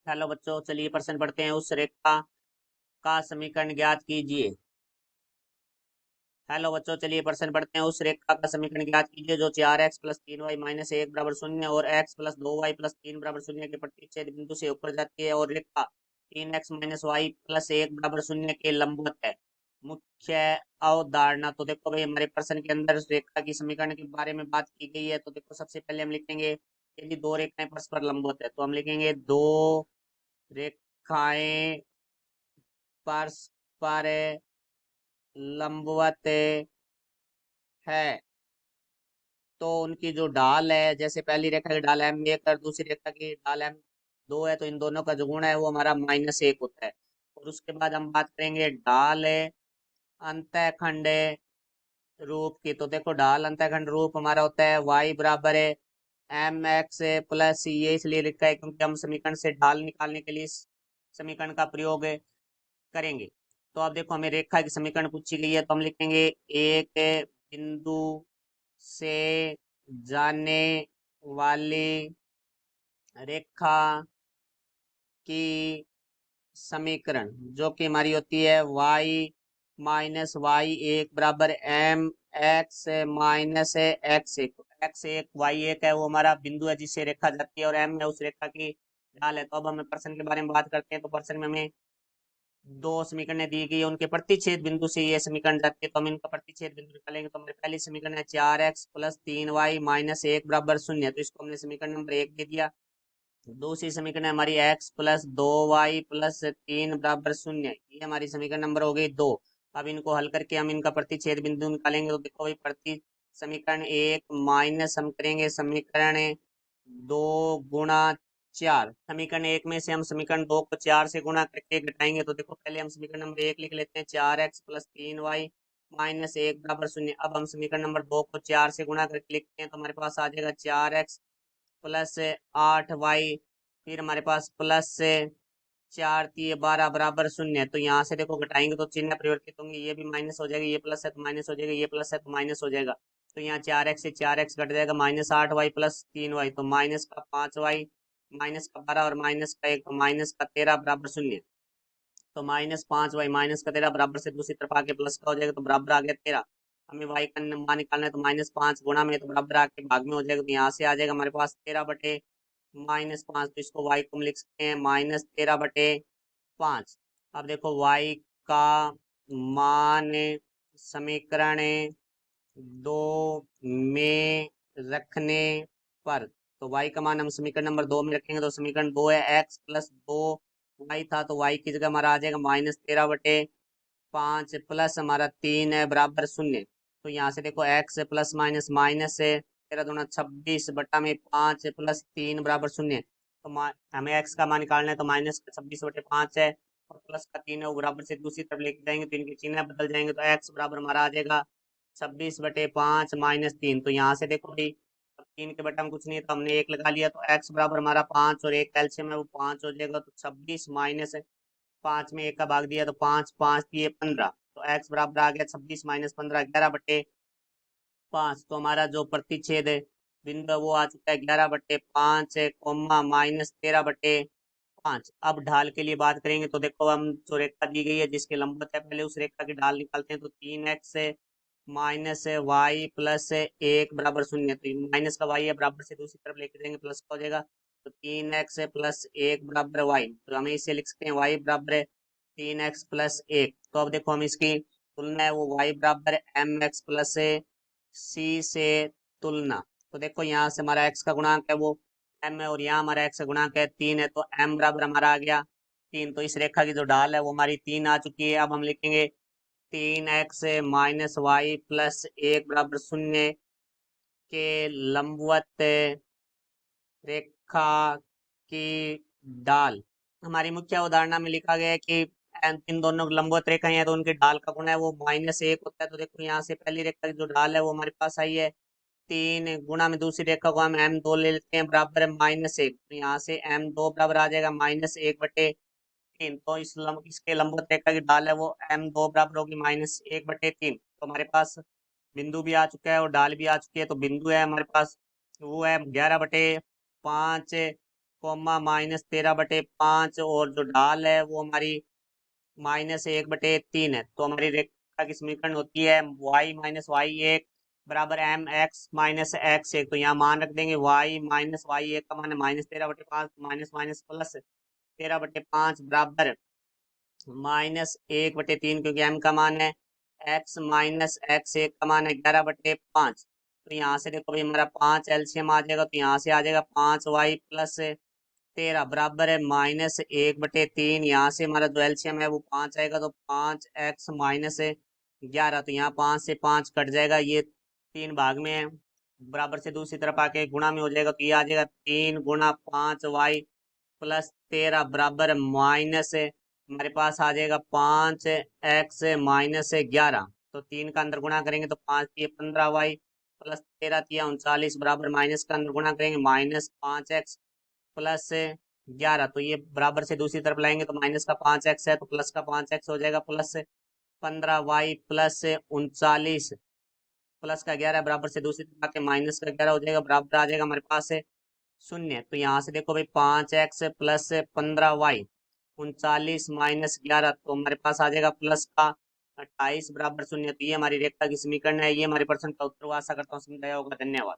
Hello बच्चों, चलिए प्रश्न पढ़ते हैं। उस रेखा का समीकरण ज्ञात कीजिए। हेलो बच्चों, चलिए प्रश्न पढ़ते हैं। उस रेखा का समीकरण ज्ञात कीजिए जो 4x+3y माइनस 1 बराबर 0 और x+2y+3 बराबर 0 के प्रतिच्छेद बिंदु से ऊपर जाती है और रेखा 3x-y+1 बराबर 0 के लंबवत है। मुख्य अवधारणा। तो देखो भाई, हमारे प्रश्न के अंदर रेखा की समीकरण के बारे में बात की गई है। तो देखो, सबसे पहले हम लिखेंगे यदि दो रेखाएं परस्पर लंबवत है तो हम लिखेंगे दो रेखाएं परस्पर लंबवत है तो उनकी जो ढाल है, जैसे पहली रेखा की ढाल m1 और दूसरी रेखा की ढाल m2 है, तो इन दोनों का जो गुण है वो हमारा -1 होता है। और उसके बाद हम बात करेंगे ढाल अंतःखंड रूप की। तो देखो, ढाल अंतःखंड रूप हमारा होता है y बराबर है mx प्लस ये इसलिए लिखा है क्योंकि हम समीकरण से ढाल निकालने के लिए इस समीकरण का प्रयोग करेंगे। तो अब देखो, हमें रेखा की समीकरण पूछी गई है तो हम लिखेंगे एक बिंदु से जाने वाली रेखा की समीकरण जो कि हमारी होती है y-y1 बराबर mx-x1। x1 y1 है, वो हमारा बिंदु है जिससे रेखा जाती है, और m है उस रेखा की ढाल है। तो अब हमें प्रश्न के बारे में बात करते हैं। तो प्रश्न में हमें दो समीकरणें दी गई है, उनके प्रतिच्छेद बिंदु से ये समीकरण जाती है। तो हम इनका प्रतिच्छेद बिंदु निकालेंगे। तो हमारी पहली समीकरण है 4x+3y माइनस 1 बराबर 0, तो इसको हमने समीकरण नंबर 1 दे दिया। दूसरी समीकरण है हमारी x+2y+3 बराबर 0, ये हमारी समीकरण नंबर हो गई 2। अब इनको हल करके हम इनका प्रतिच्छेद बिंदु निकालेंगे। तो देखो भाई, प्रति समीकरण एक माइनस हम करेंगे समीकरण 2 गुणा 4। समीकरण एक में से हम समीकरण 2 को 4 से गुणा करके घटाएंगे। तो देखो, पहले हम समीकरण नंबर 1 लिख लेते हैं, 4x+3y माइनस 1 बराबर 0। अब हम समीकरण नंबर 2 को 4 से गुणा करके लिखते हैं, तो हमारे पास आ जाएगा 4x+8y। फिर हमारे पास प्लस 4×3 = 12 बराबर 0। तो यहाँ से देखो, घटाएंगे तो चिन्ह परिवर्तित होंगे, ये भी माइनस हो जाएगा, ये प्लस है तो माइनस हो जाएगा, ये प्लस है तो माइनस हो जाएगा। तो यहाँ 4x से 4x घट जाएगा, -8y+3y, तो -5y, -12 और -1, तो -13 बराबर 0। तो -5y -13 बराबर से दूसरी तरफ आके प्लस का हो जाएगा, तो बराबर आ गया 13। हमें y का मान निकालना है, तो -5 गुणा में तो बराबर आके भाग में हो जाएगा, तो यहाँ से आ जाएगा हमारे पास 13/-5। तो इसको y को हम लिख सकते हैं -13/5। अब देखो, y का मान समीकरण 2 में रखने पर, तो y का मान हम समीकरण नंबर 2 में रखेंगे। तो समीकरण 2 है x+2y था, तो y की जगह हमारा आ जाएगा -13/5 प्लस हमारा 3 है बराबर 0। तो यहाँ से देखो, x प्लस माइनस माइनस है 13×26/5 प्लस 3 बराबर 0। तो हमें x का मान निकालना है, तो -26/5 है और प्लस का 3 है, वो बराबर से दूसरी तरफ लेके जाएंगे तो इनके चिन्ह बदल जाएंगे। तो x बराबर हमारा आ जाएगा 26/5 -3। तो यहाँ से देखो भाई, अब 3 के बटा में कुछ नहीं है तो हमने 1 लगा लिया, तो x बराबर हमारा 5 और 1 कैल्शियम है वो 5 हो जाएगा। तो 26 माइनस 5 में 1 का भाग दिया तो 5, 5 दिए 15। तो x बराबर आ गया 26 - 15 11/5। तो हमारा जो प्रतिच्छेद है बिंदु है वो आ चुका है 11/5 कोमा -13/5। अब ढाल के लिए बात करेंगे। तो देखो, हम जो रेखा दी गई है जिसके लंबवत है, पहले उस रेखा की ढाल निकालते हैं। तो 3x -y+1 बराबर 0, तो माइनस का y है, बराबर से दूसरी तरफ लेके जाएंगे प्लस का हो जाएगा। तो 3x+1 बराबर y, तो हमें इसे लिख सकते हैं y बराबर है 3x+1। तो अब देखो, हम इसकी तुलना है वो y बराबर mx+c से तुलना। तो देखो, यहाँ से हमारा x का गुणांक है वो m है, और यहाँ हमारा x का गुणांक है 3 है, तो m बराबर हमारा आ गया 3। तो इस रेखा की जो ढाल है वो हमारी 3 आ चुकी है। अब हम लिखेंगे 3x - y+1 बराबर 0 के लंबवत रेखा की ढाल। हमारी मुख्य अवधारणा में लिखा गया है कि इन दोनों लंबवत रेखाएं हैं तो उनकी ढाल का गुण है वो -1 होता है। तो देखो, यहाँ से पहली रेखा की जो ढाल है वो हमारे पास आई है 3 गुणा में दूसरी रेखा को हम m2 ले लेते हैं, बराबर है -1। तो यहाँ से m2 बराबर आ जाएगा -1/3। तो इसके लंबवत रेखा की ढाल है वो m2 बराबर होगी -1/3। तो हमारे पास बिंदु भी आ चुका है और ढाल भी आ चुकी है। तो बिंदु है हमारे पास वो है 11/5 कोमा -13/5 और जो ढाल है वो हमारी -1/3 है। तो हमारी रेखा की समीकरण होती है y-y1 बराबर mx-x1। तो यहाँ मान रख देंगे y-y1 का मान है -13/5 माइनस माइनस प्लस 13/5 बराबर -1/3, क्योंकि m का मान है x-x1 का मान है 11/5। तो यहाँ से देखो भाई हमारा 5 एलसीएम आ जाएगा, तो यहाँ से आ जाएगा 5y प्लस 13 बराबर है -1/3। यहाँ से हमारा जो एलसीएम है वो 5 आएगा, तो 5x-11। तो यहाँ 5 से 5 कट जाएगा, ये 3 भाग में है, बराबर से दूसरी तरफ आके गुणा में हो जाएगा, तो ये आ जाएगा 3 गुणा 5y प्लस 13 बराबर माइनस हमारे पास आ जाएगा 5x-11। तो 3 का अंदर गुणा करेंगे तो 5 दिए 15y प्लस 13 दिया 39 बराबर माइनस का अंदर गुणा करेंगे -5x प्लस 11। तो ये बराबर से दूसरी तरफ लाएंगे तो माइनस का 5x है तो प्लस का 5x हो जाएगा, प्लस 15y प्लस 39 प्लस का 11 बराबर से दूसरी तरफ आके माइनस का 11 हो जाएगा, बराबर आ जाएगा हमारे पास है 0। तो यहाँ से देखो भाई 5x प्लस 15y 39 - 11, तो हमारे पास आ जाएगा प्लस का 28 बराबर 0। तो ये हमारी रेखा की समीकरण है, ये हमारे प्रश्न का उत्तर हुआ। आशा करता हूँ समझ आया होगा। धन्यवाद।